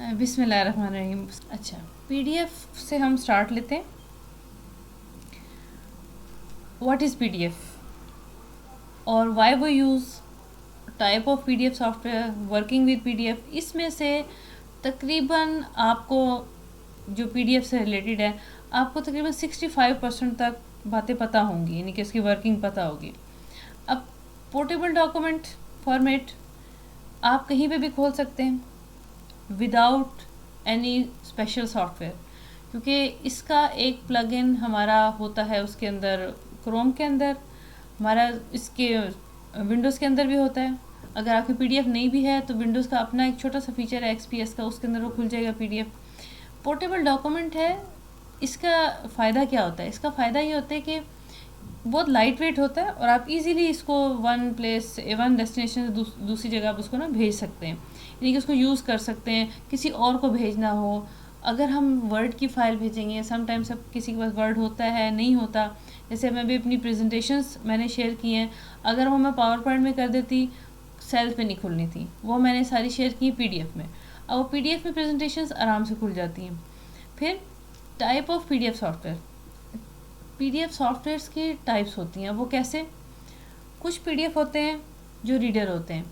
बिस्मिल्लाहिर्रहमानिर्रहीम। अच्छा, पीडीएफ से हम स्टार्ट लेते हैं। व्हाट इज़ पीडीएफ और why we use, type of PDF software, working with PDF. इसमें से तकरीबन आपको जो पीडीएफ से रिलेटेड है, आपको तकरीबन 65% तक बातें पता होंगी, यानी कि उसकी वर्किंग पता होगी। अब पोर्टेबल डॉक्यूमेंट फॉर्मेट आप कहीं पे भी खोल सकते हैं विदाउट एनी स्पेशल सॉफ्टवेयर, क्योंकि इसका एक प्लगइन हमारा होता है उसके अंदर, क्रोम के अंदर हमारा, इसके विंडोज़ के अंदर भी होता है। अगर आपकी पीडीएफ नहीं भी है तो विंडोज़ का अपना एक छोटा सा फीचर है एक्सपीएस का, उसके अंदर वो खुल जाएगा पीडीएफ। पोर्टेबल डॉक्यूमेंट है। इसका फ़ायदा क्या होता है? इसका फ़ायदा ये होता है कि बहुत लाइट वेट होता है और आप इजीली इसको वन डेस्टिनेशन से दूसरी जगह आप उसको ना भेज सकते हैं, यानी कि उसको यूज़ कर सकते हैं। किसी और को भेजना हो, अगर हम वर्ड की फ़ाइल भेजेंगे, समटाइम्स अब किसी के पास वर्ड होता है नहीं होता, जैसे मैं भी अपनी प्रेजेंटेशंस मैंने शेयर की हैं, अगर वो मैं पावर पॉइंट में कर देती सेल पे नहीं खुलनी थी, वो मैंने सारी शेयर की पीडीएफ में। अब वो पीडीएफ में प्रेजेंटेशंस आराम से खुल जाती हैं। फिर type of PDF software, PDF softwares की टाइप्स होती हैं। वो कैसे? कुछ पीडीएफ होते हैं जो रीडर होते हैं,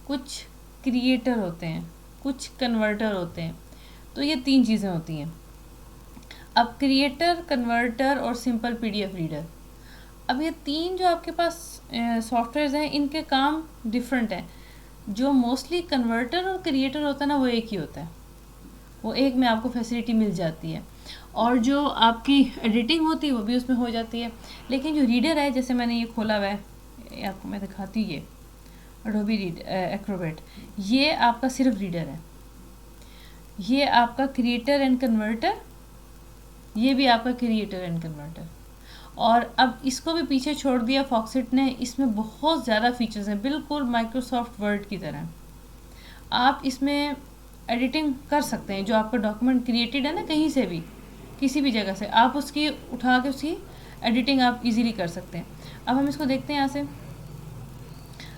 कुछ क्रिएटर होते हैं, कुछ कन्वर्टर होते हैं। तो ये 3 चीज़ें होती हैं। अब क्रिएटर, कन्वर्टर और सिंपल पीडीएफ रीडर, अब ये 3 जो आपके पास सॉफ्टवेयर्स हैं, इनके काम डिफरेंट हैं। जो मोस्टली कन्वर्टर और क्रिएटर होता है ना, वो एक ही होता है, वो एक में आपको फैसिलिटी मिल जाती है, और जो आपकी एडिटिंग होती है वो भी उसमें हो जाती है। लेकिन जो रीडर है, जैसे मैंने ये खोला हुआ है, ये आपको मैं दिखाती हूँ, ये एडोबी एक्रोबैट, ये आपका सिर्फ रीडर है। ये आपका क्रिएटर एंड कन्वर्टर, ये भी आपका क्रिएटर एंड कन्वर्टर। और अब इसको भी पीछे छोड़ दिया फॉक्सिट ने। इसमें बहुत ज़्यादा फीचर्स हैं, बिल्कुल माइक्रोसॉफ्ट वर्ड की तरह। आप इसमें एडिटिंग कर सकते हैं। जो आपका डॉक्यूमेंट क्रिएटेड है ना, कहीं से भी, किसी भी जगह से आप उसकी उठा के उसकी एडिटिंग आप इजीली कर सकते हैं। अब हम इसको देखते हैं यहाँ से।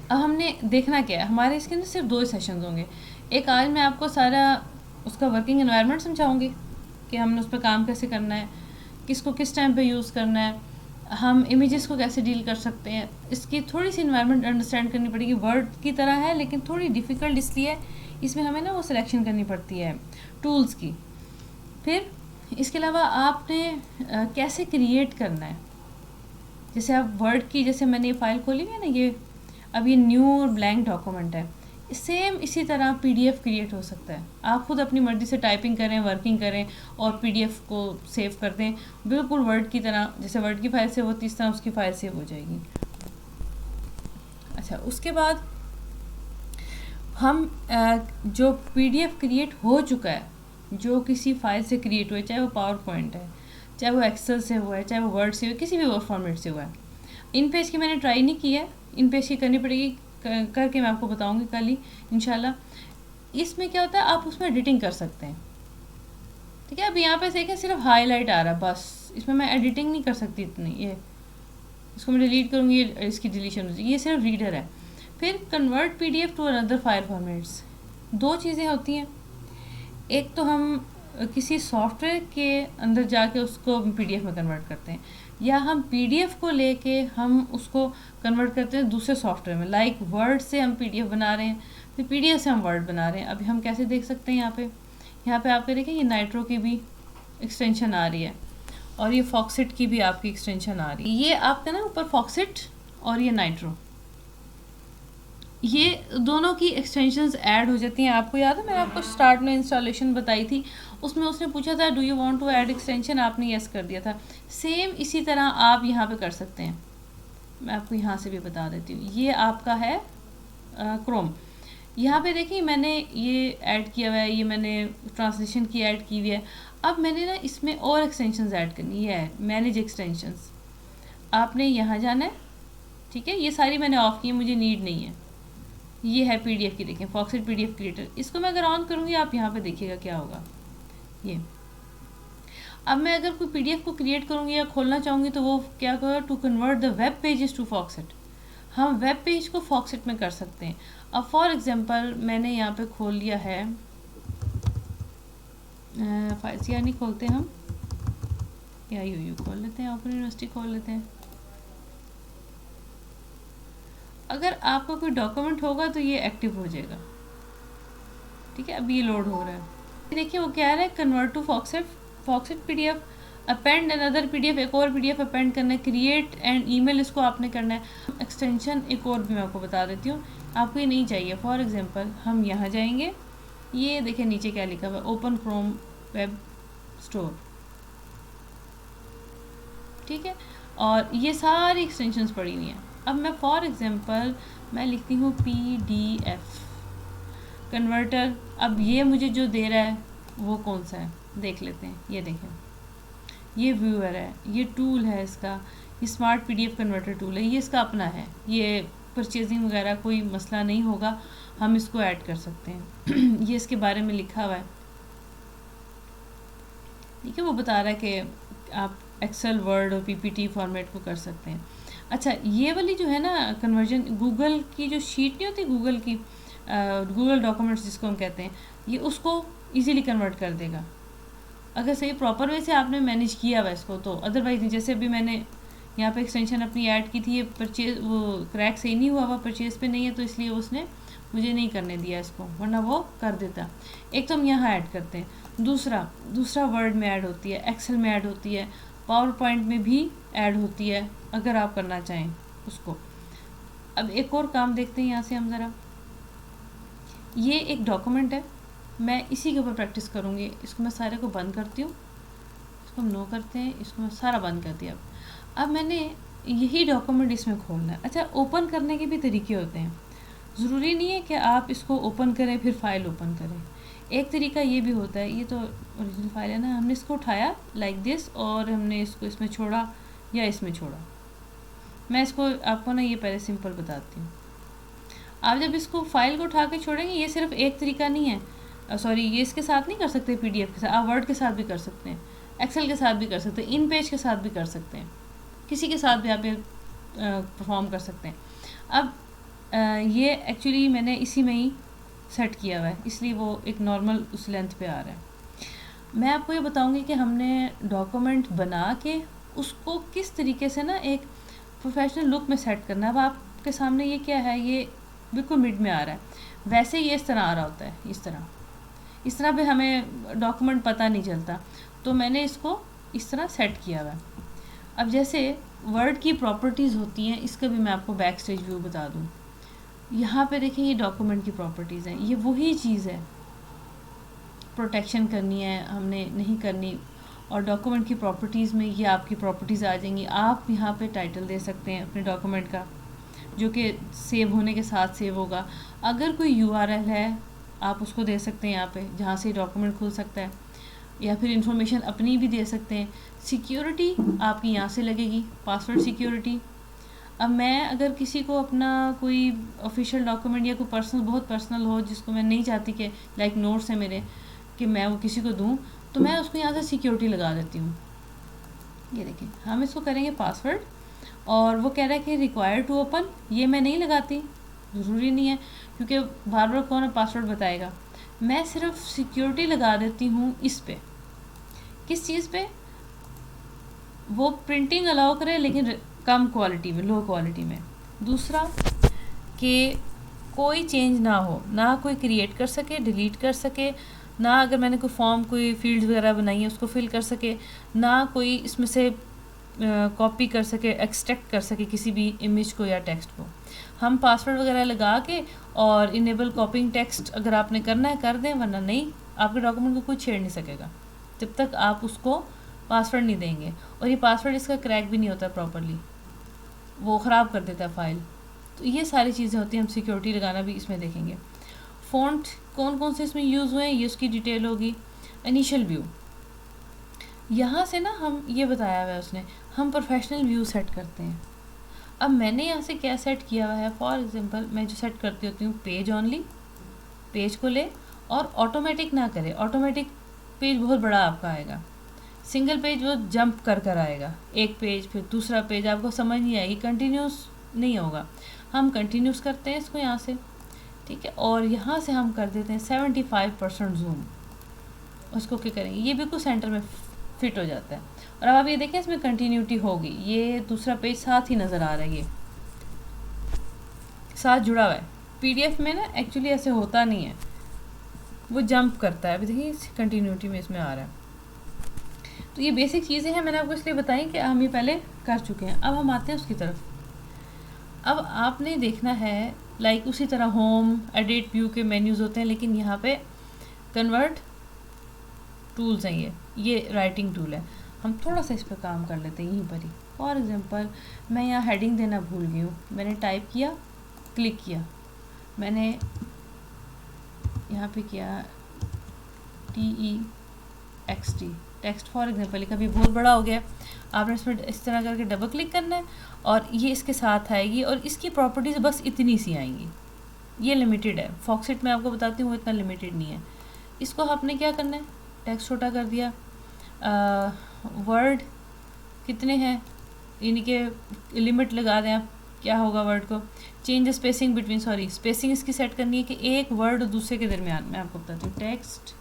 अब हमने देखना क्या है, हमारे इसके अंदर सिर्फ 2 सेशंस होंगे। एक आज मैं आपको सारा उसका वर्किंग एनवायरनमेंट समझाऊंगी कि हमने उस पर काम कैसे करना है, किसको किस टाइम पे यूज़ करना है, हम इमेजेस को कैसे डील कर सकते हैं। इसकी थोड़ी सी इन्वायरमेंट अंडरस्टैंड करनी पड़ेगी। वर्ड की तरह है लेकिन थोड़ी डिफ़िकल्ट इसलिए, इसमें हमें ना वो सिलेक्शन करनी पड़ती है टूल्स की। फिर इसके अलावा आपने कैसे क्रिएट करना है। जैसे आप वर्ड की, जैसे मैंने ये फ़ाइल खोली है ना, ये अब ये न्यू और ब्लैंक डॉक्यूमेंट है, सेम इसी तरह पीडीएफ क्रिएट हो सकता है। आप खुद अपनी मर्ज़ी से टाइपिंग करें, वर्किंग करें और पीडीएफ को सेव कर दें, बिल्कुल वर्ड की तरह। जैसे वर्ड की फ़ाइल सेव होती है, इस तरह उसकी फ़ाइल सेव हो जाएगी। अच्छा, उसके बाद हम जो पीडीएफ क्रिएट हो चुका है, जो किसी फ़ाइल से क्रिएट हुआ है, चाहे वो पावर पॉइंट है, चाहे वो एक्सेल से हुआ है, चाहे वो वर्ड से हुआ है, किसी भी वर्ड फॉर्मेट से हुआ है। इन पेज की मैंने ट्राई नहीं की है, इन पेज की करनी पड़ेगी, करके मैं आपको बताऊंगी कल ही इंशाल्लाह। इसमें क्या होता है, आप उसमें एडिटिंग कर सकते हैं। ठीक है, अब यहाँ पे देखें सिर्फ हाईलाइट आ रहा है बस, इसमें मैं एडिटिंग नहीं कर सकती इतनी। ये इसको मैं डिलीट करूँगी, ये इसकी डिलीशन हो जाएगी। ये सिर्फ रीडर है। फिर convert PDF to another file formats, 2 चीज़ें होती हैं। एक तो हम किसी सॉफ्टवेयर के अंदर जाके उसको पीडीएफ में कन्वर्ट करते हैं, या हम पीडीएफ को लेके हम उसको कन्वर्ट करते हैं दूसरे सॉफ्टवेयर में। लाइक वर्ड से हम पीडीएफ बना रहे हैं, फिर पीडीएफ से हम वर्ड बना रहे हैं। अभी हम कैसे देख सकते हैं, यहाँ पे आपके देखिए ये नाइट्रो की भी एक्सटेंशन आ रही है और ये फॉक्सिट की भी आपकी एक्सटेंशन आ रही है। ये आपका ना ऊपर फॉक्सिट और ये नाइट्रो, ये दोनों की एक्सटेंशंस ऐड हो जाती हैं। आपको याद है मैंने आपको स्टार्ट में इंस्टॉलेशन बताई थी, उसमें उसने पूछा था do you want to add extension, आपने यस कर दिया था। सेम इसी तरह आप यहाँ पे कर सकते हैं। मैं आपको यहाँ से भी बता देती हूँ। ये आपका है क्रोम। यहाँ पे देखिए मैंने ये ऐड किया हुआ है, ये मैंने ट्रांसलेशन की ऐड की हुई है। अब मैंने ना इसमें और एक्सटेंशंस ऐड करनी है, मैनेज एक्सटेंशंस। आपने यहाँ जाना है, ठीक है, ये सारी मैंने ऑफ़ की है, मुझे नीड नहीं है। ये है पीडीएफ की, देखें फॉक्सिट पीडीएफ क्रिएटर। इसको मैं अगर ऑन करूँगी, आप यहाँ पे देखिएगा क्या होगा। ये अब मैं अगर कोई पीडीएफ को क्रिएट करूँगी या खोलना चाहूँगी तो वो क्या करेगा, to convert the web pages to Foxit. हम वेब पेज को फॉक्सिट में कर सकते हैं। अब फॉर एग्जांपल मैंने यहाँ पे खोल लिया है फाइल सी नहीं खोलते हम, या यू खोल लेते हैं, ओपन यूनिवर्सिटी खोल लेते हैं। अगर आपका कोई डॉक्यूमेंट होगा तो ये एक्टिव हो जाएगा। ठीक है, अब ये लोड हो रहा है। देखिए वो क्या है, convert to Foxit PDF, append another PDF, एक और पीडीएफ अपेंड करना है, क्रिएट एंड ईमेल इसको आपने करना है। एक्सटेंशन एक और भी मैं आपको बता देती हूँ, आपको ये नहीं चाहिए। फॉर एग्जांपल हम यहाँ जाएंगे, ये देखिए नीचे क्या लिखा हुआ है, ओपन क्रोम वेब स्टोर। ठीक है, और ये सारी एक्सटेंशंस पड़ी हुई हैं। अब मैं फॉर एग्जांपल मैं लिखती हूँ पीडीएफ कन्वर्टर। अब ये मुझे जो दे रहा है वो कौन सा है, देख लेते हैं। ये देखें, ये व्यूअर है, ये टूल है इसका, ये स्मार्ट पीडीएफ कन्वर्टर टूल है, ये इसका अपना है। ये परचेजिंग वगैरह कोई मसला नहीं होगा, हम इसको ऐड कर सकते हैं। ये इसके बारे में लिखा हुआ है। ठीक है, वो बता रहा है कि आप एक्सेल, वर्ड और पीपीटी फॉर्मेट को कर सकते हैं। अच्छा, ये वाली जो है ना कन्वर्जन, गूगल की जो शीट नहीं होती, गूगल की गूगल डॉक्यूमेंट्स जिसको हम कहते हैं, ये उसको इजीली कन्वर्ट कर देगा अगर सही प्रॉपर वे से आपने मैनेज किया हुआ इसको। तो अदरवाइज नहीं, जैसे अभी मैंने यहाँ पे एक्सटेंशन अपनी ऐड की थी, ये परचेज वो क्रैक सही नहीं हुआ, परचेज पे नहीं है, तो इसलिए उसने मुझे नहीं करने दिया इसको, वरना वो कर देता। एक तो हम यहाँ ऐड करते हैं, दूसरा वर्ड में ऐड होती है, एक्सेल में ऐड होती है, पावर पॉइंट में भी ऐड होती है अगर आप करना चाहें उसको। अब एक और काम देखते हैं यहाँ से हम ज़रा। ये एक डॉक्यूमेंट है, मैं इसी के ऊपर प्रैक्टिस करूँगी। इसको मैं सारे को बंद करती हूँ, इसको हम नो करते हैं, इसको मैं सारा बंद कर दिया। अब मैंने यही डॉक्यूमेंट इसमें खोलना है। अच्छा, ओपन करने के भी तरीके होते हैं, ज़रूरी नहीं है कि आप इसको ओपन करें फिर फाइल ओपन करें। एक तरीका ये भी होता है, ये तो ओरिजिनल फाइल है ना, हमने इसको उठाया लाइक दिस और हमने इसको इसमें छोड़ा या इसमें छोड़ा। मैं इसको आपको ना ये पहले सिंपल बताती हूँ। आप जब इसको फाइल को उठा के छोड़ेंगे, ये सिर्फ एक तरीका नहीं है, सॉरी ये इसके साथ नहीं कर सकते पीडीएफ के साथ, आप वर्ड के साथ भी कर सकते हैं, एक्सेल के साथ भी कर सकते हैं, इन पेज के साथ भी कर सकते हैं, किसी के साथ भी आप ये परफॉर्म कर सकते हैं। अब ये एक्चुअली मैंने इसी में ही सेट किया हुआ है, इसलिए वो एक नॉर्मल उस लेंथ पे आ रहा है। मैं आपको ये बताऊंगी कि हमने डॉक्यूमेंट बना के उसको किस तरीके से ना एक प्रोफेशनल लुक में सेट करना है। अब आपके सामने ये क्या है, ये बिल्कुल मिड में आ रहा है, वैसे ये इस तरह आ रहा होता है, इस तरह भी हमें डॉक्यूमेंट पता नहीं चलता, तो मैंने इसको इस तरह सेट किया हुआ है। अब जैसे वर्ड की प्रॉपर्टीज़ होती हैं, इसका भी मैं आपको बैक स्टेज व्यू बता दूँ। यहाँ पे देखिए ये डॉक्यूमेंट की प्रॉपर्टीज़ हैं, ये वही चीज़ है, प्रोटेक्शन करनी है हमने नहीं करनी, और डॉक्यूमेंट की प्रॉपर्टीज़ में ये आपकी प्रॉपर्टीज़ आ जाएंगी। आप यहाँ पे टाइटल दे सकते हैं अपने डॉक्यूमेंट का, जो कि सेव होने के साथ सेव होगा। अगर कोई यूआरएल है आप उसको दे सकते हैं यहाँ पे, जहाँ से डॉक्यूमेंट खुल सकता है, या फिर इंफॉर्मेशन अपनी भी दे सकते हैं। सिक्योरिटी आपकी यहाँ से लगेगी, पासवर्ड सिक्योरिटी। अब मैं अगर किसी को अपना कोई ऑफिशियल डॉक्यूमेंट या कोई पर्सनल, बहुत पर्सनल हो, जिसको मैं नहीं चाहती कि लाइक नोट्स है मेरे, कि मैं वो किसी को दूँ, तो मैं उसको यहाँ से सिक्योरिटी लगा देती हूँ। ये देखिए, हम इसको करेंगे पासवर्ड, और वो कह रहा है कि रिक्वायर टू ओपन, ये मैं नहीं लगाती, ज़रूरी नहीं है, क्योंकि बार बार कौन पासवर्ड बताएगा। मैं सिर्फ सिक्योरिटी लगा देती हूँ इस पे, किस चीज़ पे, वो प्रिंटिंग अलाउ करे लेकिन कम क्वालिटी में, लो क्वालिटी में। दूसरा कि कोई चेंज ना हो, ना कोई क्रिएट कर सके, डिलीट कर सके, ना अगर मैंने कोई फॉर्म, कोई फील्ड वगैरह बनाई है उसको फिल कर सके, ना कोई इसमें से कॉपी कर सके, एक्सट्रैक्ट कर सके किसी भी इमेज को या टेक्स्ट को। हम पासवर्ड वगैरह लगा के और इनेबल कॉपिंग टेक्स्ट अगर आपने करना है कर दें, वरना नहीं, आपके डॉक्यूमेंट को कोई छेड़ नहीं सकेगा जब तक आप उसको पासवर्ड नहीं देंगे। और ये पासवर्ड इसका क्रैक भी नहीं होता प्रॉपरली, वो ख़राब कर देता है फाइल। तो ये सारी चीज़ें होती हैं, हम सिक्योरिटी लगाना भी इसमें देखेंगे। फ़ॉन्ट कौन कौन से इसमें यूज़ हुए हैं ये उसकी डिटेल होगी। इनिशियल व्यू, यहाँ से ना हम ये बताया हुआ है उसने, हम प्रोफेशनल व्यू सेट करते हैं। अब मैंने यहाँ से क्या सेट किया हुआ है, फॉर एग्जांपल मैं जो सेट करती होती हूँ, पेज ऑनली, पेज को ले और ऑटोमेटिक ना करे। ऑटोमेटिक पेज बहुत बड़ा आपका आएगा, सिंगल पेज वो जंप कर कर आएगा, एक पेज फिर दूसरा पेज, आपको समझ नहीं आएगी, कंटिन्यूस नहीं होगा। हम कंटिन्यूस करते हैं इसको यहाँ से, ठीक है, और यहाँ से हम कर देते हैं 75% जूम, उसको क्लिक करेंगे, ये बिल्कुल सेंटर में फिट हो जाता है। और अब आप ये देखें इसमें कंटिन्यूटी होगी, ये दूसरा पेज साथ ही नज़र आ रहा है, ये साथ जुड़ा हुआ है। पीडीएफ में ना एक्चुअली ऐसे होता नहीं है, वो जंप करता है। अभी देखिए कंटिन्यूटी में इसमें आ रहा है। तो ये बेसिक चीज़ें हैं, मैंने आपको इसलिए बताई कि हम ये पहले कर चुके हैं। अब हम आते हैं उसकी तरफ। अब आपने देखना है लाइक उसी तरह होम, एडिट, व्यू के मेन्यूज़ होते हैं, लेकिन यहाँ पे कन्वर्ट टूल्स हैं। ये राइटिंग टूल है। हम थोड़ा सा इस पर काम कर लेते हैं यहीं पर ही। फॉर एग्जांपल मैं यहाँ हेडिंग देना भूल गई हूँ, मैंने टाइप किया, क्लिक किया, मैंने यहाँ पे किया TEXT टेक्स्ट फॉर एग्जांपल लिखा, अभी बहुत बड़ा हो गया। आपने इसमें इस तरह करके डबल क्लिक करना है और ये इसके साथ आएगी और इसकी प्रॉपर्टीज़ बस इतनी सी आएंगी। ये लिमिटेड है, फॉक्सिट मैं आपको बताती हूँ वो इतना लिमिटेड नहीं है। इसको आपने क्या करना है, टेक्स्ट छोटा कर दिया, वर्ड कितने हैं यानी कि लिमिट लगा दें आप, क्या होगा वर्ड को, change spacing between, sorry spacing इसकी सेट करनी है कि एक वर्ड और दूसरे के दरमियान। मैं आपको बताती हूँ टेक्स्ट,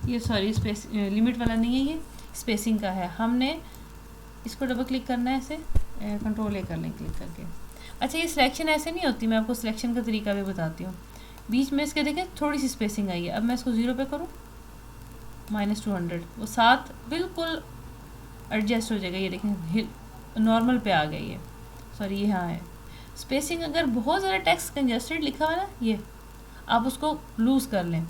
ये सॉरी स्पेस लिमिट वाला नहीं है, ये स्पेसिंग का है। हमने इसको डबल क्लिक करना है, ऐसे कंट्रोल ए कर लें क्लिक करके। अच्छा ये सिलेक्शन ऐसे नहीं होती, मैं आपको सिलेक्शन का तरीका भी बताती हूँ। बीच में इसके देखें थोड़ी सी स्पेसिंग आई है, अब मैं इसको 0 पे करूँ, -200, वो साथ बिल्कुल एडजस्ट हो जाएगा। ये देखें नॉर्मल पे आ गई है, सॉरी ये हाँ है। स्पेसिंग अगर बहुत ज़्यादा टेक्स्ट कंजस्टेड लिखा हुआ है ना, ये आप उसको लूज़ कर लें।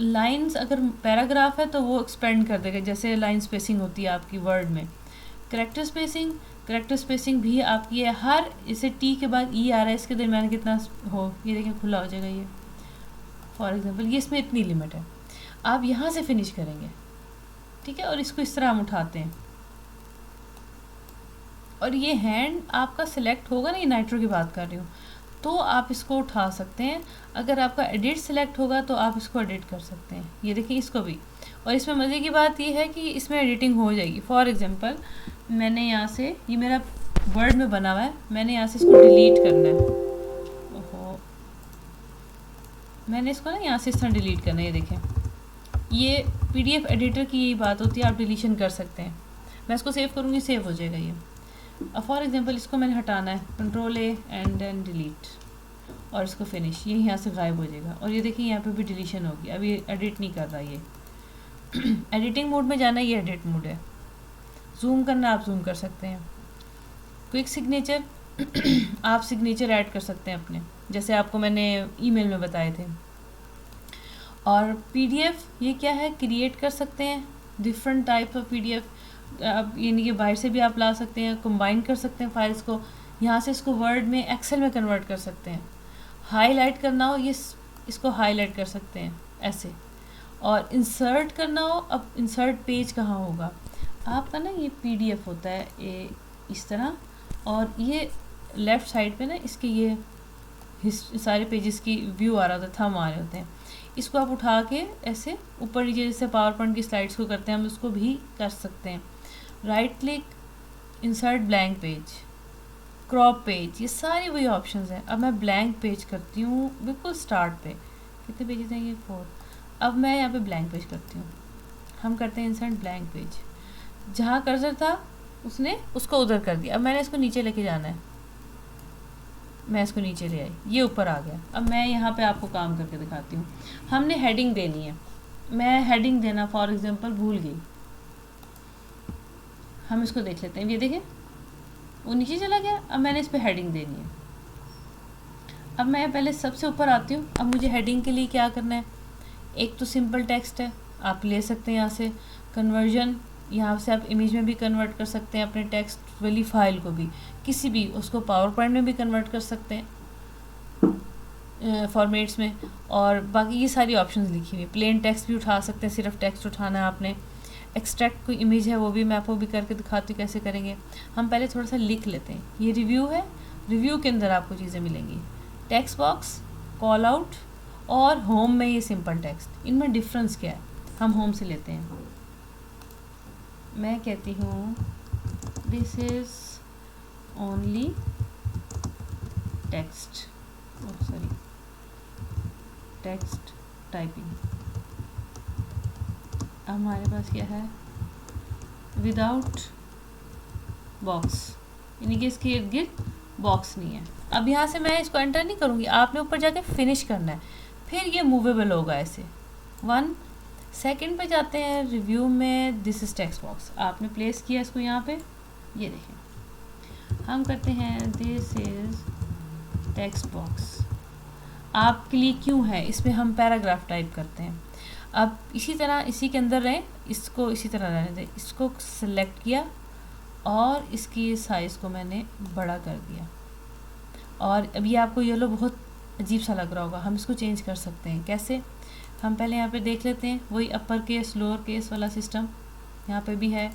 लाइन्स अगर पैराग्राफ है तो वो एक्सपेंड कर देगा, जैसे लाइन स्पेसिंग होती है आपकी वर्ड में। करेक्टर स्पेसिंग भी आपकी है, हर इसे टी के बाद ई आ रहा है, इसके दरमियान कितना हो, ये देखें खुला हो जाएगा ये। फॉर एग्जांपल ये इसमें इतनी लिमिट है, आप यहाँ से फिनिश करेंगे, ठीक है। और इसको इस तरह हम उठाते हैं और ये हैंड आपका सिलेक्ट होगा ना, ये नाइट्रो की बात कर रही हूँ, तो आप इसको उठा सकते हैं। अगर आपका एडिट सिलेक्ट होगा तो आप इसको एडिट कर सकते हैं, ये देखिए इसको भी। और इसमें मज़े की बात ये है कि इसमें एडिटिंग हो जाएगी। फॉर एग्जांपल मैंने यहाँ से, ये मेरा वर्ड में बना हुआ है, मैंने यहाँ से इसको डिलीट करना है। ओहो, मैंने इसको ना यहाँ से इस तरह डिलीट करना है, ये देखें। ये PDF एडिटर की यही बात होती है, आप डिलीशन कर सकते हैं। मैं इसको सेव करूँगी, सेव हो जाएगा ये। अब फॉर एग्जांपल इसको मैंने हटाना है, control A and then delete, और इसको फिनिश, ये यहाँ से गायब हो जाएगा। और ये देखिए यहाँ पे भी डिलीशन होगी, अब ये एडिट नहीं कर रहा ये। एडिटिंग मोड में जाना, ये एडिट मोड है। जूम करना, आप जूम कर सकते हैं। क्विक सिग्नेचर आप सिग्नेचर ऐड कर सकते हैं अपने, जैसे आपको मैंने ईमेल में बताए थे। और PDF ये क्या है, क्रिएट कर सकते हैं डिफरेंट टाइप्स ऑफ PDF, आप यानी कि बाहर से भी आप ला सकते हैं, कंबाइन कर सकते हैं फाइल्स को, यहाँ से इसको वर्ड में, एक्सेल में कन्वर्ट कर सकते हैं। हाईलाइट करना हो, ये इसको हाईलाइट कर सकते हैं ऐसे। और इंसर्ट करना हो, अब इंसर्ट पेज कहाँ होगा आपका ना, ये PDF होता है ये इस तरह, और ये लेफ़्ट साइड पे ना इसके ये सारे पेजेस की व्यू आ रहा होता है, थंब आ रहे होते हैं। इसको आप उठा के ऐसे ऊपर नीचे, जैसे पावर पॉइंट की स्लाइड्स को करते हैं हम, उसको भी कर सकते हैं। Right click, insert blank page, crop page, ये सारे वही ऑप्शंस हैं। अब मैं ब्लैंक पेज करती हूँ बिल्कुल स्टार्ट पे, कितने पेजेस हैं ये 4। अब मैं यहाँ पे ब्लैंक पेज करती हूँ, हम करते हैं इंसर्ट ब्लैंक पेज। जहाँ कर्सर था उसने उसको उधर कर दिया। अब मैंने इसको नीचे लेके जाना है, मैं इसको नीचे ले आई, ये ऊपर आ गया। अब मैं यहाँ पे आपको काम करके दिखाती हूँ। हमने हेडिंग देनी है, मैं हेडिंग देना फॉर एग्जांपल भूल गई, हम इसको देख लेते हैं। ये देखें वो नीचे चला गया। अब मैंने इस पर हेडिंग देनी है। अब मैं पहले सबसे ऊपर आती हूँ। अब मुझे हेडिंग के लिए क्या करना है, एक तो सिंपल टेक्स्ट है, आप ले सकते हैं यहाँ से। कन्वर्जन, यहाँ से आप इमेज में भी कन्वर्ट कर सकते हैं अपने टेक्स्ट वाली फाइल को भी, किसी भी, उसको पावर पॉइंट में भी कन्वर्ट कर सकते हैं फॉर्मेट्स में। और बाकी ये सारी ऑप्शंस लिखी हुई। प्लेन टेक्स्ट भी उठा सकते हैं, सिर्फ टेक्स्ट उठाना है आपने। एक्सट्रैक्ट कोई इमेज है वो भी मैं आपको भी करके दिखाती हूँ कैसे करेंगे। हम पहले थोड़ा सा लिख लेते हैं। ये रिव्यू है, रिव्यू के अंदर आपको चीज़ें मिलेंगी, टेक्स्ट बॉक्स, कॉल आउट, और होम में ये सिंपल टेक्स्ट। इनमें डिफरेंस क्या है, हम होम से लेते हैं। मैं कहती हूँ this is only text, sorry, text typing. हमारे पास क्या है, विदाउट बॉक्स, यानी कि इसके इर्द गिर्द बॉक्स नहीं है। अब यहाँ से मैं इसको एंटर नहीं करूँगी, आपने ऊपर जाके फिनिश करना है, फिर ये मूवेबल होगा ऐसे। 1 सेकंड पे जाते हैं, रिव्यू में दिस इज़ टेक्स्ट बॉक्स, आपने प्लेस किया इसको यहाँ पे, ये देखें, हम करते हैं दिस इज़ टेक्स्ट बॉक्स। आप क्लिक क्यों है, इसमें हम पैराग्राफ टाइप करते हैं। अब इसी तरह इसी के अंदर रहें, इसको इसी तरह रहने दें, इसको सेलेक्ट किया और इसकी साइज़ को मैंने बड़ा कर दिया। और अभी आपको येलो बहुत अजीब सा लग रहा होगा, हम इसको चेंज कर सकते हैं। कैसे, हम पहले यहाँ पे देख लेते हैं, वही अपर केस लोअर केस वाला सिस्टम यहाँ पे भी है,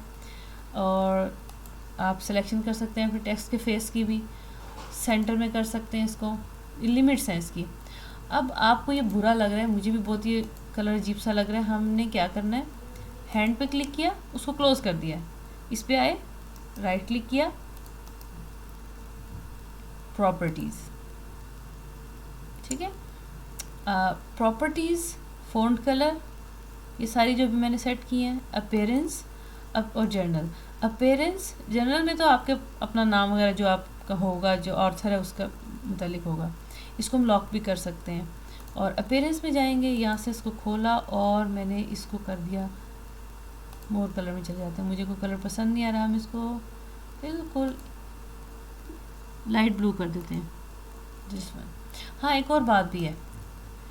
और आप सिलेक्शन कर सकते हैं फिर टेक्स्ट के फेस की भी, सेंटर में कर सकते हैं इसको, लिमिट्स हैं इसकी। अब आपको ये बुरा लग रहा है, मुझे भी बहुत ये कलर अजीब सा लग रहा है, हमने क्या करना है, हैंड पे क्लिक किया, उसको क्लोज कर दिया, इस पे आए, राइट क्लिक किया, प्रॉपर्टीज़, ठीक है, प्रॉपर्टीज़, फ़ॉन्ट कलर, ये सारी जो भी मैंने सेट की हैं, अपीयरेंस और जर्नल। अपीयरेंस जनरल में तो आपके अपना नाम वगैरह जो आपका होगा, जो ऑथर है उसका मुतालिक होगा, इसको हम लॉक भी कर सकते हैं। और अपीयरेंस में जाएंगे, यहाँ से इसको खोला और मैंने इसको कर दिया मोर कलर में चले जाते हैं, मुझे कोई कलर पसंद नहीं आ रहा, हम इसको बिल्कुल लाइट ब्लू कर देते हैं जिसमें। हाँ, एक और बात भी है,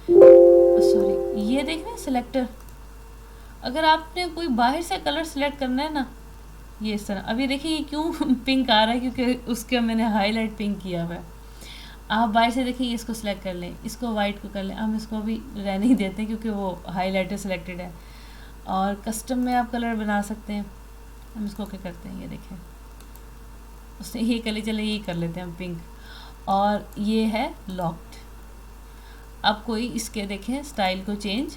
सॉरी, ये देख रहे हैं सिलेक्टर, अगर आपने कोई बाहर से कलर सेलेक्ट करना है ना, ये इस तरह, अभी देखिए ये क्यों पिंक आ रहा है, क्योंकि उसके मैंने हाईलाइट पिंक किया हुआ है। आप बाहर से देखिए, इसको सिलेक्ट कर लें, इसको वाइट को कर लें, हम इसको अभी रहने ही देते हैं क्योंकि वो हाईलाइटर सिलेक्टेड है। और कस्टम में आप कलर बना सकते हैं, हम इसको ओके करते हैं, ये देखें उसने ये कलर, चले ये कर लेते हैं हम पिंक, और ये है लॉक्ड। अब कोई इसके देखें स्टाइल को चेंज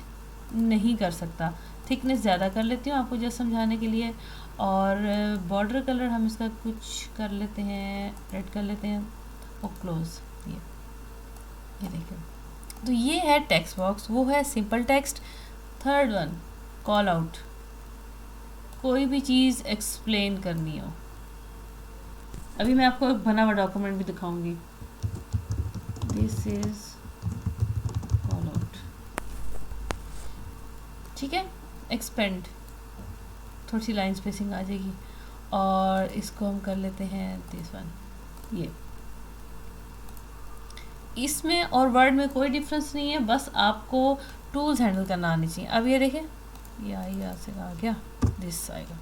नहीं कर सकता। थिकनेस ज़्यादा कर लेती हूँ आपको जस्ट समझाने के लिए, और बॉर्डर कलर हम इसका कुछ कर लेते हैं, रेड कर लेते हैं, और क्लोज, ये देखिए। तो ये है टेक्स्ट बॉक्स, वो है simple text. Third one, call out, कोई भी चीज़ एक्सप्लेन करनी हो। अभी मैं आपको एक बना हुआ डॉक्यूमेंट भी दिखाऊंगी, दिस इज कॉल आउट, ठीक है, एक्सपेंड, थोड़ी सी लाइन स्पेसिंग आ जाएगी, और इसको हम कर लेते हैं दिस वन। ये इसमें और वर्ड में कोई डिफरेंस नहीं है, बस आपको टूल्स हैंडल करना आनी चाहिए। अब ये देखें, ये यहाँ से आ गया, दिस आएगा।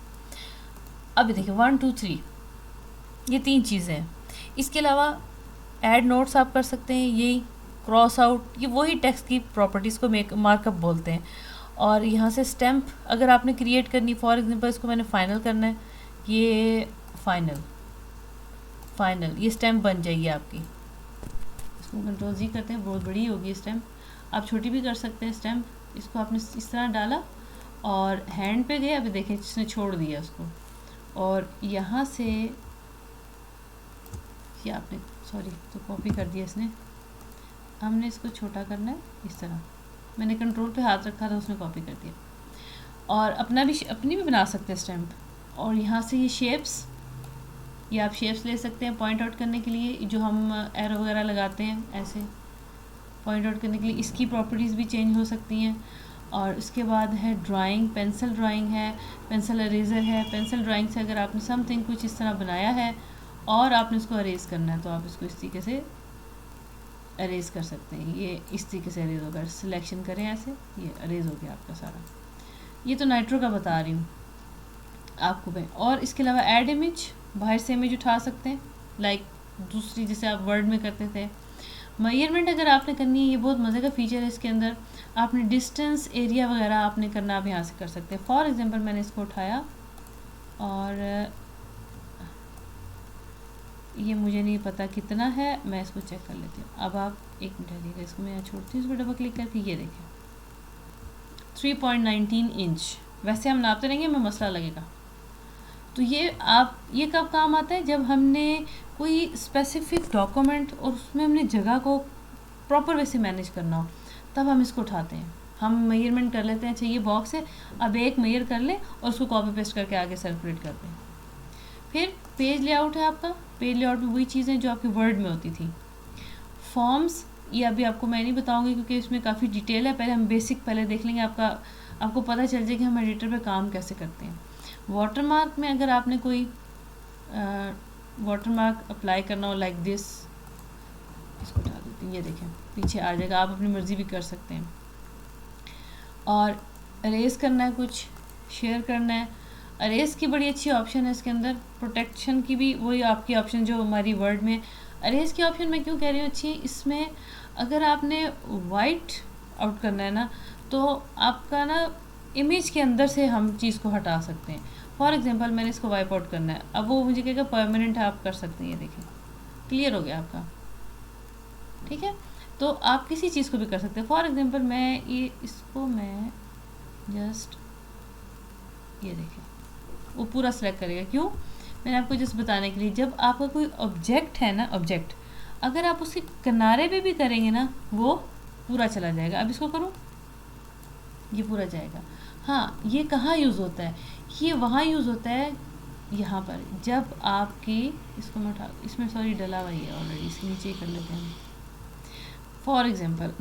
अब ये देखिए 1 2 3, ये 3 चीज़ें हैं। इसके अलावा ऐड नोट्स आप कर सकते हैं, यही क्रॉस आउट, ये वही टेक्स्ट की प्रॉपर्टीज़ को मार्कअप बोलते हैं। और यहाँ से स्टैम्प अगर आपने क्रिएट करनी, फॉर एग्जांपल इसको मैंने फाइनल करना है, ये फाइनल ये स्टैम्प बन जाएगी आपकी। इसको कंट्रोल जी करते हैं, बहुत बड़ी होगी स्टैम्प, आप छोटी भी कर सकते हैं स्टैम्प। इसको आपने इस तरह डाला और हैंड पे गए, अभी देखें जिसने छोड़ दिया उसको, और यहाँ से ये आपने सॉरी तो कॉपी कर दिया इसने, हमने इसको छोटा करना है इस तरह, मैंने कंट्रोल पे हाथ रखा था, उसने कॉपी कर दिया। और अपनी भी बना सकते हैं स्टैम्प। और यहाँ से ये शेप्स, ये आप शेप्स ले सकते हैं पॉइंट आउट करने के लिए, जो हम एरो वगैरह लगाते हैं ऐसे पॉइंट आउट करने के लिए, इसकी प्रॉपर्टीज़ भी चेंज हो सकती हैं। और उसके बाद है ड्राइंग, पेंसिल ड्राइंग है, पेंसिल अरेज़र है। पेंसिल ड्राइंग से अगर आपने समथिंग कुछ इस तरह बनाया है और आपने उसको अरेज़ करना है, तो आप इसको इस तरीके से अरेज़ कर सकते हैं। ये इस तरीके से अरेज़ होगा, सिलेक्शन करें ऐसे, ये अरेज़ हो गया आपका सारा। ये तो नाइट्रो का बता रही हूँ आपको मैं। और इसके अलावा ऐड इमेज, बाहर से इमेज उठा सकते हैं, लाइक दूसरी जैसे आप वर्ड में करते थे। मेजरमेंट अगर आपने करनी है, ये बहुत मज़े का फीचर है इसके अंदर, आपने डिस्टेंस एरिया वगैरह आपने करना, आप यहाँ से कर सकते हैं। फॉर एग्जांपल मैंने इसको उठाया और ये मुझे नहीं पता कितना है, मैं इसको चेक कर लेती हूँ। अब आप एक मिनट रहिएगा, इसको मैं यहाँ छोड़ती हूँ, इस पर डबल क्लिक करके ये देखें 3.19 इंच। वैसे हम नापते रहेंगे, हमें मसला लगेगा। तो ये कब काम आता है, जब हमने कोई स्पेसिफिक डॉक्यूमेंट और उसमें हमने जगह को प्रॉपर वे से मैनेज करना हो, तब हम इसको उठाते हैं। हम मेजरमेंट कर लेते हैं, अच्छा ये बॉक्स है, अब एक मेजर कर लें और उसको कॉपी पेस्ट करके आगे सर्कुलेट कर दें। फिर पेज लेआउट है आपका। पेज लेआउट में वही चीज़ें जो आपकी वर्ड में होती थी। फॉर्म्स, ये अभी आपको मैं नहीं बताऊंगी क्योंकि इसमें काफ़ी डिटेल है, पहले हम बेसिक पहले देख लेंगे, आपको पता चल जाए कि हम एडिटर पे काम कैसे करते हैं। वाटरमार्क में अगर आपने कोई वाटरमार्क अप्लाई करना हो लाइक दिस, इसको उठा देते हैं, ये देखें पीछे आ जाएगा, आप अपनी मर्ज़ी भी कर सकते हैं। और अरेज करना है, कुछ शेयर करना है, अरेज की बड़ी अच्छी ऑप्शन है इसके अंदर। प्रोटेक्शन की भी वही आपकी ऑप्शन जो हमारी वर्ड में। अरेज की ऑप्शन मैं क्यों कह रही हूँ अच्छी, इसमें अगर आपने वाइट आउट करना है ना, तो आपका ना इमेज के अंदर से हम चीज़ को हटा सकते हैं। फॉर एग्जांपल मैंने इसको वाइप आउट करना है, अब वो मुझे कहेगा परमानेंट है, आप कर सकते हैं। ये देखिए क्लियर हो गया आपका, ठीक है। तो आप किसी चीज़ को भी कर सकते हैं। फॉर एग्जांपल मैं ये इसको मैं जस्ट ये देखिए वो पूरा सेलेक्ट करेगा, क्यों, मैंने आपको जस्ट बताने के लिए, जब आपका कोई ऑब्जेक्ट है ना, ऑब्जेक्ट अगर आप उसके किनारे पे भी करेंगे ना वो पूरा चला जाएगा। अब इसको करूँ, ये पूरा जाएगा। हाँ, ये कहाँ यूज़ होता है, ये वहाँ यूज़ होता है यहाँ पर, जब आपकी इसको मैं उठा, इसमें सॉरी डला हुआ है ऑलरेडी, इसके नीचे ही कर लेते हैं। फॉर एग्जांपल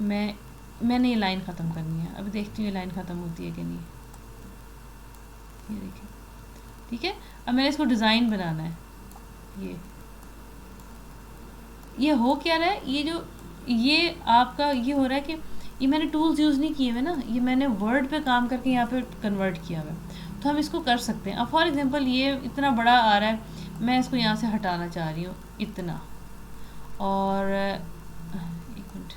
मैंने ये लाइन ख़त्म करनी है, अभी देखती हूँ ये लाइन ख़त्म होती है कि नहीं। ये देखिए, ठीक है। अब मैंने इसको डिज़ाइन बनाना है, ये हो क्या रहा है, ये आपका ये हो रहा है कि ये मैंने टूल्स यूज़ नहीं किए हुए ना, ये मैंने वर्ड पे काम करके यहाँ पे कन्वर्ट किया हुआ है, तो हम इसको कर सकते हैं। अब फॉर एग्जांपल ये इतना बड़ा आ रहा है, मैं इसको यहाँ से हटाना चाह रही हूँ इतना, और एक मिनट,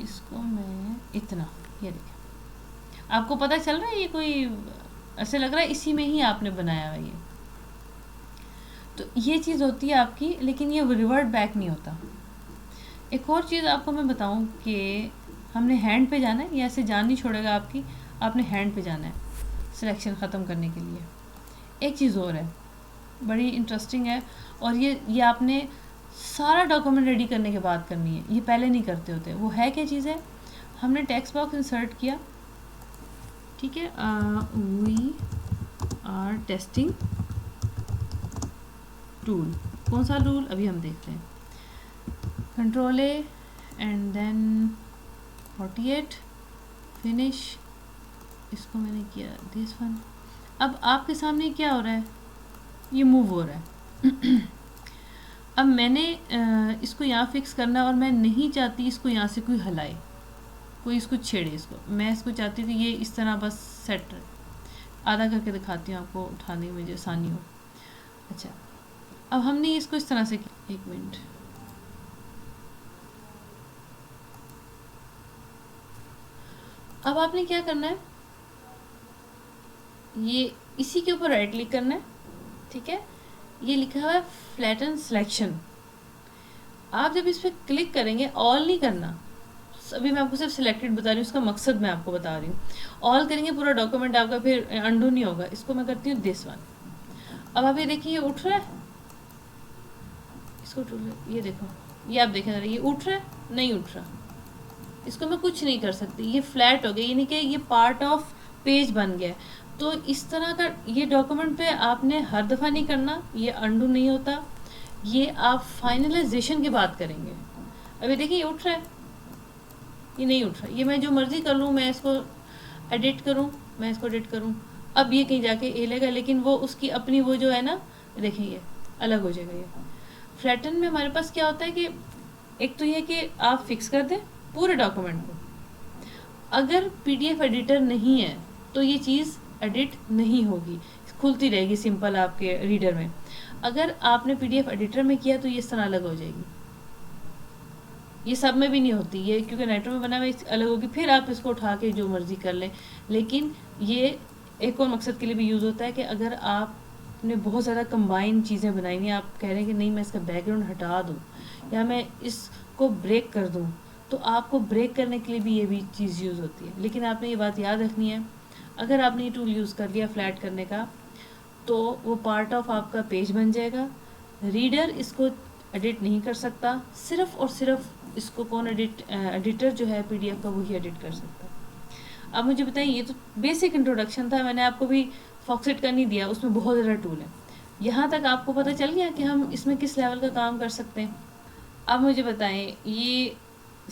इसको मैं इतना, ये देखिए आपको पता चल रहा है, ये कोई ऐसे लग रहा है इसी में ही आपने बनाया हुआ ये, तो ये चीज़ होती है आपकी, लेकिन ये रिवर्ट बैक नहीं होता। एक और चीज़ आपको मैं बताऊं कि हमने हैंड पे जाना है, ये ऐसे जान नहीं छोड़ेगा आपकी, आपने हैंड पे जाना है सिलेक्शन ख़त्म करने के लिए। एक चीज़ और है बड़ी इंटरेस्टिंग है, और ये आपने सारा डॉक्यूमेंट रेडी करने के बाद करनी है, ये पहले नहीं करते होते। वो है क्या चीज़ है, हमने टेक्स्ट बॉक्स इंसर्ट किया, ठीक है, वी आर टेस्टिंग टूल, कौन सा टूल अभी हम देखते हैं, control A and then 48 finish, इसको मैंने किया दिस वन। अब आपके सामने क्या हो रहा है, ये मूव हो रहा है अब मैंने इसको यहाँ फिक्स करना, और मैं नहीं चाहती इसको यहाँ से कोई हलाए, कोई इसको छेड़े, इसको मैं इसको चाहती थी ये इस तरह बस सेट रहे। आधा करके दिखाती हूँ आपको, उठाने में मुझे आसानी हो। अच्छा, अब हमने इसको इस तरह से किया, एक मिनट, अब आपने क्या करना है, ये इसी के ऊपर राइट क्लिक करना है, ठीक है, ये लिखा हुआ है फ्लैटन सिलेक्शन। आप जब इस पर क्लिक करेंगे, ऑल नहीं करना, अभी मैं आपको सिर्फ सिलेक्टेड बता रही हूँ, उसका मकसद मैं आपको बता रही हूँ। ऑल करेंगे पूरा डॉक्यूमेंट आपका फिर अंडू नहीं होगा। इसको मैं करती हूँ दिस वन। अब आप ये देखिए ये उठ रहा है, इसको ये देखो, ये आप देखें ये उठ रहा है, नहीं उठ रहा, इसको मैं कुछ नहीं कर सकती, ये फ्लैट हो गया, यानी कि ये पार्ट ऑफ पेज बन गया। तो इस तरह का ये डॉक्यूमेंट पे आपने हर दफ़ा नहीं करना, ये अंडू नहीं होता, ये आप फाइनलाइजेशन की बात करेंगे। अभी देखिए ये उठ रहा है, ये नहीं उठ रहा, ये मैं जो मर्ज़ी कर लूँ, मैं इसको एडिट करूँ, मैं इसको एडिट करूँ, अब ये कहीं जाके ए लेगा, लेकिन वो उसकी अपनी वो जो है ना, देखें ये अलग हो जाएगा। ये फ्लैटन में हमारे पास क्या होता है कि एक तो ये कि आप फिक्स कर दें पूरे डॉक्यूमेंट को, अगर PDF एडिटर नहीं है तो ये चीज़ एडिट नहीं होगी, खुलती रहेगी सिंपल आपके रीडर में। अगर आपने PDF एडिटर में किया तो ये इस तरह अलग हो जाएगी, ये सब में भी नहीं होती ये, क्योंकि नाइट्रो में बना हुआ अलग होगी, फिर आप इसको उठा के जो मर्ज़ी कर लें। लेकिन ये एक और मकसद के लिए भी यूज़ होता है कि अगर आपने बहुत ज़्यादा कंबाइन चीज़ें बनाई हैं, आप कह रहे हैं कि नहीं मैं इसका बैकग्राउंड हटा दूँ या मैं इसको ब्रेक कर दूँ, तो आपको ब्रेक करने के लिए भी ये भी चीज़ यूज़ होती है। लेकिन आपने ये बात याद रखनी है, अगर आपने ये टूल यूज़ कर लिया फ्लैट करने का, तो वो पार्ट ऑफ आपका पेज बन जाएगा, रीडर इसको एडिट नहीं कर सकता। सिर्फ और सिर्फ इसको कौन एडिटर जो है पीडीएफ का वही एडिट कर सकता है। अब मुझे बताइए, ये तो बेसिक इंट्रोडक्शन था, मैंने आपको भी फॉक्सेट का नहीं दिया, उसमें बहुत ज़्यादा टूल है। यहाँ तक आपको पता चल गया कि हम इसमें किस लेवल का काम कर सकते हैं। अब मुझे बताएं, ये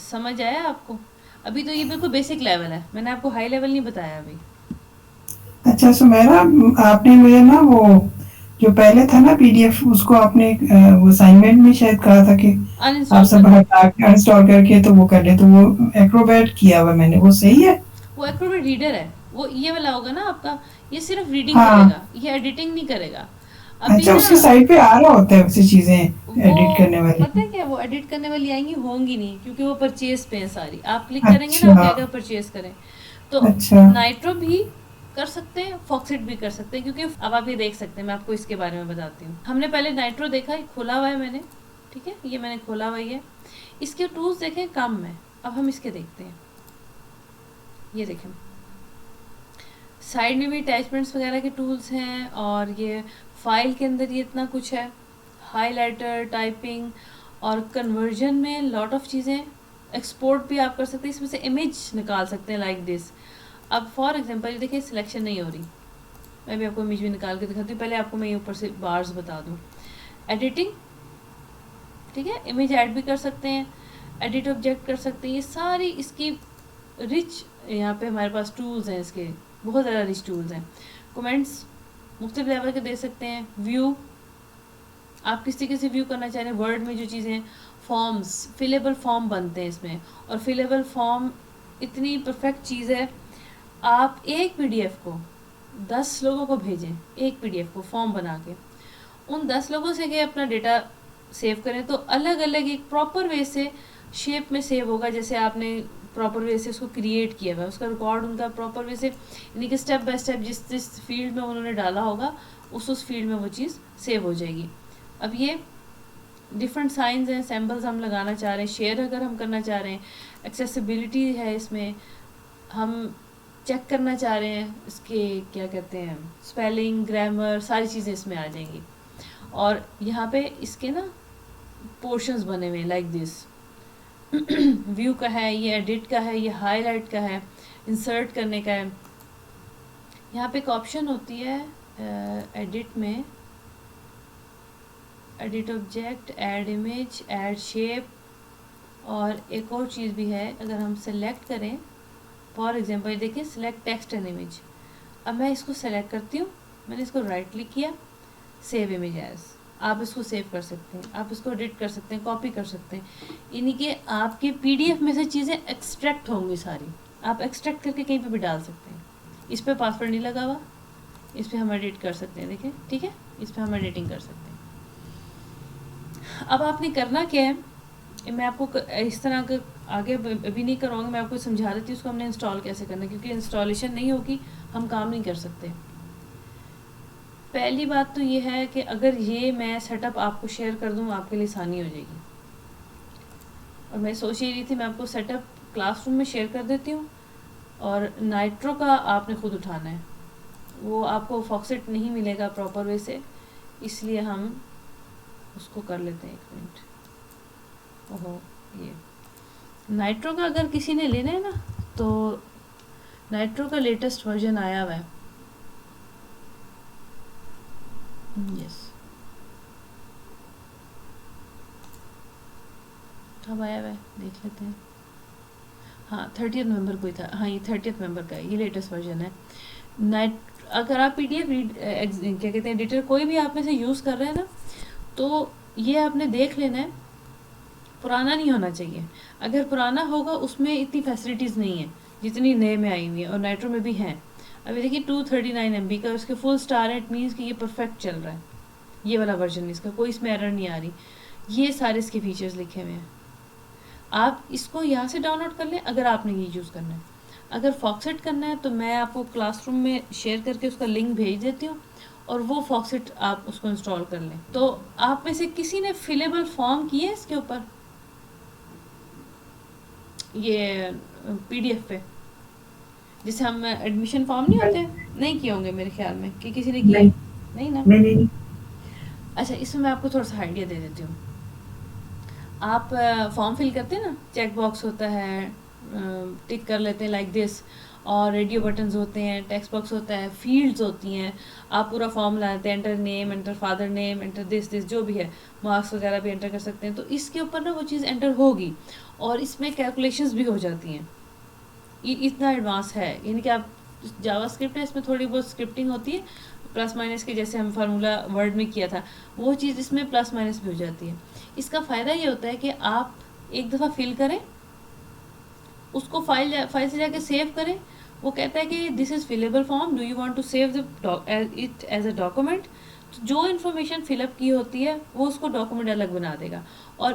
समझ आया आपको? अभी तो ये बिल्कुल बेसिक लेवल है, मैंने आपको हाई लेवल नहीं बताया अभी। अच्छा सुमेरा, आपने मुझे ना वो जो पहले था ना पीडीएफ, उसको आपने वो असाइनमेंट में शायद कहा था कि आप अनइंस्टॉल सब करना है। हटा के इंस्टॉल करके तो वो कर ले, तो वो एक्रोबैट किया हुआ मैंने, वो सही है? वो एक्रोबेट रीडर है, वो ये वाला होगा ना आपका, ये सिर्फ रीडिंग हाँ। करेगा, ये एडिटिंग नहीं करेगा। अभी अच्छा, ना उसकी साइड पे आ रहा होता है वैसे चीजें वो, एडिट करने वाली? पता है क्या, वो एडिट करने वाली आएंगी, होंगी नहीं, क्योंकि वो परचेज पे है सारी। आप क्लिक करेंगे ना, वो अच्छा। कहेगा परचेज करें। तो अच्छा। नाइट्रो भी कर सकते हैं, फॉक्सिट भी कर सकते हैं, क्योंकि अब आप ये देख सकते हैं, मैं आपको इसके बारे में बताती हूँ। हमने पहले नाइट्रो देखा, ये खोला हुआ है मैंने, ठीक है, ये मैंने खोला हुआ ही है। इसके टूल्स देखें कम में, अब हम इसके देखते हैं। ये देखें, साइड में भी अटैचमेंट्स वगैरह के टूल्स हैं, और ये फाइल के अंदर ये इतना कुछ है, हाइलाइटर, टाइपिंग और कन्वर्जन में लॉट ऑफ चीज़ें। एक्सपोर्ट भी आप कर सकते हैं, इसमें से इमेज निकाल सकते हैं लाइक दिस। अब फॉर एग्जांपल देखिए, सिलेक्शन नहीं हो रही, मैं भी आपको इमेज भी निकाल के दिखाती हूँ। पहले आपको मैं ये ऊपर से बार्स बता दूँ। एडिटिंग, ठीक है, इमेज ऐड भी कर सकते हैं, एडिट ऑब्जेक्ट कर सकते हैं, ये सारी इसकी रिच यहाँ पे हमारे पास टूल्स हैं, इसके बहुत ज़्यादा रिच टूल्स हैं। कमेंट्स मुख्तलिफ लेवल के दे सकते हैं। व्यू, आप किस तरीके से व्यू करना चाह रहे हैं, वर्ड में जो चीज़ें, फॉर्म्स, फिलेबल फॉर्म बनते हैं इसमें, और फिलेबल फॉर्म इतनी परफेक्ट चीज़ है, आप एक पीडीएफ को 10 लोगों को भेजें, एक पीडीएफ को फॉर्म बना के, उन 10 लोगों से के अपना डेटा सेव करें, तो अलग अलग एक प्रॉपर वे से शेप में सेव होगा, जैसे आपने प्रॉपर वे से उसको क्रिएट किया हुआ है, उसका रिकॉर्ड उनका प्रॉपर वे से, यानी कि स्टेप बाय स्टेप जिस जिस फील्ड में उन्होंने डाला होगा उस फील्ड में वो चीज़ सेव हो जाएगी। अब ये डिफरेंट साइंस हैं, सैम्पल्स हम लगाना चाह रहे हैं, शेयर अगर हम करना चाह रहे हैं, एक्सेसिबिलिटी है इसमें, हम चेक करना चाह रहे हैं इसके क्या कहते हैं, स्पेलिंग, ग्रामर, सारी चीज़ें इसमें आ जाएंगी। और यहाँ पे इसके ना पोर्शंस बने हुए हैं लाइक दिस। व्यू का है, ये एडिट का है, ये हाईलाइट का है, इंसर्ट करने का है। यहाँ पे एक ऑप्शन होती है एडिट में, edit object, add image, add shape, और एक और चीज़ भी है, अगर हम सेलेक्ट करें, फॉर एग्जांपल देखिए, सिलेक्ट टेक्स्ट एंड इमेज। अब मैं इसको सेलेक्ट करती हूँ, मैंने इसको राइट क्लिक किया, सेव इमेज एज, आप इसको सेव कर सकते हैं, आप इसको एडिट कर सकते हैं, कॉपी कर सकते हैं, यानी कि आपके पीडीएफ में से चीज़ें एक्सट्रैक्ट होंगी सारी, आप एक्सट्रैक्ट करके कहीं पे भी डाल सकते हैं। इस पर पासवर्ड नहीं लगा हुआ, इस पर हम एडिट कर सकते हैं, देखिए, ठीक है, इस पर हम एडिटिंग कर सकते हैं। अब आपने करना क्या है, मैं आपको इस तरह का आगे अभी नहीं कराऊंगी, मैं आपको समझा देती हूँ उसको हमने इंस्टॉल कैसे करना है, क्योंकि इंस्टॉलेशन नहीं होगी हम काम नहीं कर सकते। पहली बात तो ये है कि अगर ये मैं सेटअप आपको शेयर कर दूँ, आपके लिए आसानी हो जाएगी। और मैं सोच ही रही थी मैं आपको सेटअप क्लासरूम में शेयर कर देती हूँ, और नाइट्रो का आपने खुद उठाना है, वो आपको फॉक्सेट नहीं मिलेगा प्रॉपर वे से, इसलिए हम उसको कर लेते हैं। एक मिनट, ओहो, ये नाइट्रो का अगर किसी ने लेना है ना, तो नाइट्रो का लेटेस्ट वर्जन आया हुआ है, यस, कब आया हुआ है देख लेते हैं। हाँ, 30 नवंबर को ही था, हाँ ये 30 नवंबर का है, ये लेटेस्ट वर्जन है। नाइट अगर आप पीडीएफ क्या कहते हैं, एडिटर कोई भी आप में से यूज़ कर रहे हैं ना, तो ये आपने देख लेना है, पुराना नहीं होना चाहिए। अगर पुराना होगा उसमें इतनी फैसिलिटीज़ नहीं है जितनी नए में आई हुई है, और नाइट्रो में भी हैं। अभी देखिए 239 MB का उसके फुल स्टार है, इट मीन्स कि ये परफेक्ट चल रहा है, ये वाला वर्जन इसका, कोई इसमें एरर नहीं आ रही, ये सारे इसके फीचर्स लिखे हुए हैं। आप इसको यहाँ से डाउनलोड कर लें अगर आपने ये यूज़ करना है। अगर फॉक्सेट करना है तो मैं आपको क्लासरूम में शेयर करके उसका लिंक भेज देती हूँ, और वो फॉक्सेट आप उसको इंस्टॉल कर लें। तो आप में से किसी ने फिलेबल फॉर्म किए इसके ऊपर, ये पीडीएफ पे, जैसे हम एडमिशन फॉर्म नहीं होते, नहीं किए होंगे मेरे ख्याल में, कि किसी ने किए? नहीं नहीं ना। नहीं नहीं। अच्छा, इसमें मैं आपको थोड़ा सा आइडिया दे देती हूँ। आप फॉर्म फिल करते हैं ना, चेक बॉक्स होता है, टिक कर लेते हैं लाइक दिस, और रेडियो बटन्स होते हैं, टेक्स्ट बॉक्स होता है, फील्ड्स होती हैं, आप पूरा फॉर्म लाते हैं, enter name, enter father name, enter this this जो भी है, मार्क्स वगैरह भी एंटर कर सकते हैं। तो इसके ऊपर ना वो चीज़ एंटर होगी और इसमें कैलकुलेशंस भी हो जाती हैं। ये इतना एडवांस है, यानी कि आप जावास्क्रिप्ट है, इसमें थोड़ी बहुत स्क्रिप्टिंग होती है, प्लस माइनस के जैसे हम फार्मूला वर्ड में किया था वो चीज़ इसमें प्लस माइनस भी हो जाती है। इसका फ़ायदा ये होता है कि आप एक दफ़ा फिल करें, उसको फाइल से जाके सेव करें, वो कहता है कि this is fillable form, do you want to save the it as a document. तो जो इन्फॉर्मेशन फिलअप की होती है वो उसको डॉक्यूमेंट अलग बना देगा, और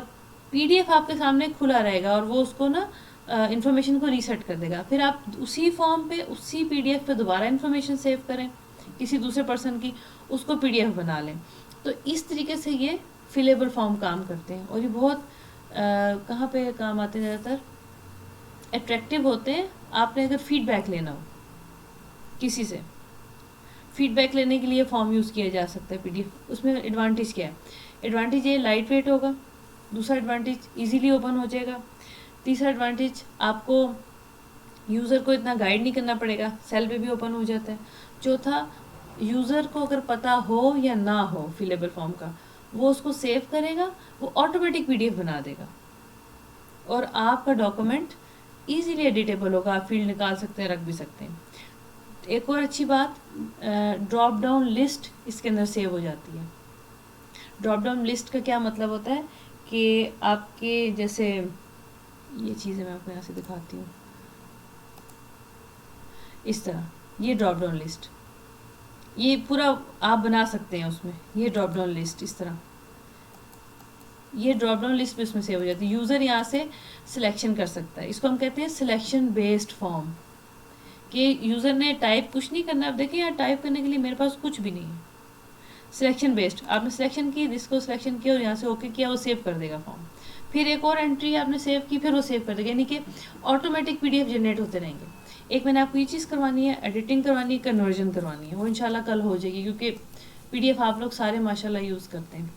पीडीएफ आपके सामने खुला रहेगा और वो उसको ना इन्फॉर्मेशन को रीसेट कर देगा। फिर आप उसी फॉर्म पे, उसी पीडीएफ पे दोबारा इन्फॉर्मेशन सेव करें किसी दूसरे पर्सन की, उसको पीडीएफ बना लें। तो इस तरीके से ये फिलेबल फॉर्म काम करते हैं, और ये बहुत कहाँ पे काम आते हैं ज़्यादातर, अट्रैक्टिव होते हैं। आपने अगर फीडबैक लेना हो किसी से, फीडबैक लेने के लिए फॉर्म यूज़ किया जा सकता है पीडीएफ। उसमें एडवांटेज क्या है? एडवांटेज ये लाइट वेट होगा, दूसरा एडवांटेज इजीली ओपन हो जाएगा, तीसरा एडवांटेज आपको यूज़र को इतना गाइड नहीं करना पड़ेगा, सेल पे भी ओपन हो जाता है। चौथा, यूज़र को अगर पता हो या ना हो फिलेबल फॉर्म का, वो उसको सेव करेगा, वो ऑटोमेटिक पीडीएफ बना देगा और आपका डॉक्यूमेंट इजीली एडिटेबल होगा, आप फील्ड निकाल सकते हैं, रख भी सकते हैं। एक और अच्छी बात, ड्रॉप डाउन लिस्ट इसके अंदर सेव हो जाती है। ड्रॉप डाउन लिस्ट का क्या मतलब होता है कि आपके जैसे, ये चीज़ें मैं आपको यहाँ से दिखाती हूँ, इस तरह ये ड्रॉप डाउन लिस्ट, ये पूरा आप बना सकते हैं उसमें, ये ड्रॉप डाउन लिस्ट इस तरह, ये ड्रॉप डाउन लिस्ट भी उसमें सेव हो जाती है। यूज़र यहाँ से सिलेक्शन कर सकता है, इसको हम कहते हैं सिलेक्शन बेस्ड फॉर्म, कि यूज़र ने टाइप कुछ नहीं करना। अब देखिए यहाँ टाइप करने के लिए मेरे पास कुछ भी नहीं है, सिलेक्शन बेस्ड, आपने सिलेक्शन की, जिसको सिलेक्शन किया और यहाँ से ओके किया, वो सेव कर देगा फॉर्म। फिर एक और एंट्री आपने सेव की, फिर वो सेव कर देगा, यानी कि ऑटोमेटिक पीडीएफ जनरेट होते रहेंगे। एक मैंने आपको ये चीज़ करवानी है, एडिटिंग करवानी है, कन्वर्जन करवानी है, वो इंशाल्लाह कल हो जाएगी, क्योंकि पीडीएफ आप लोग सारे माशाल्लाह यूज़ करते हैं।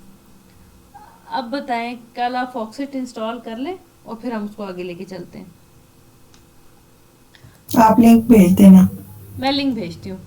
अब बताएं, कल आप फॉक्सिट इंस्टॉल कर लें और फिर हम उसको आगे लेके चलते हैं। आप लिंक भेज देना। मैं लिंक भेजती हूँ।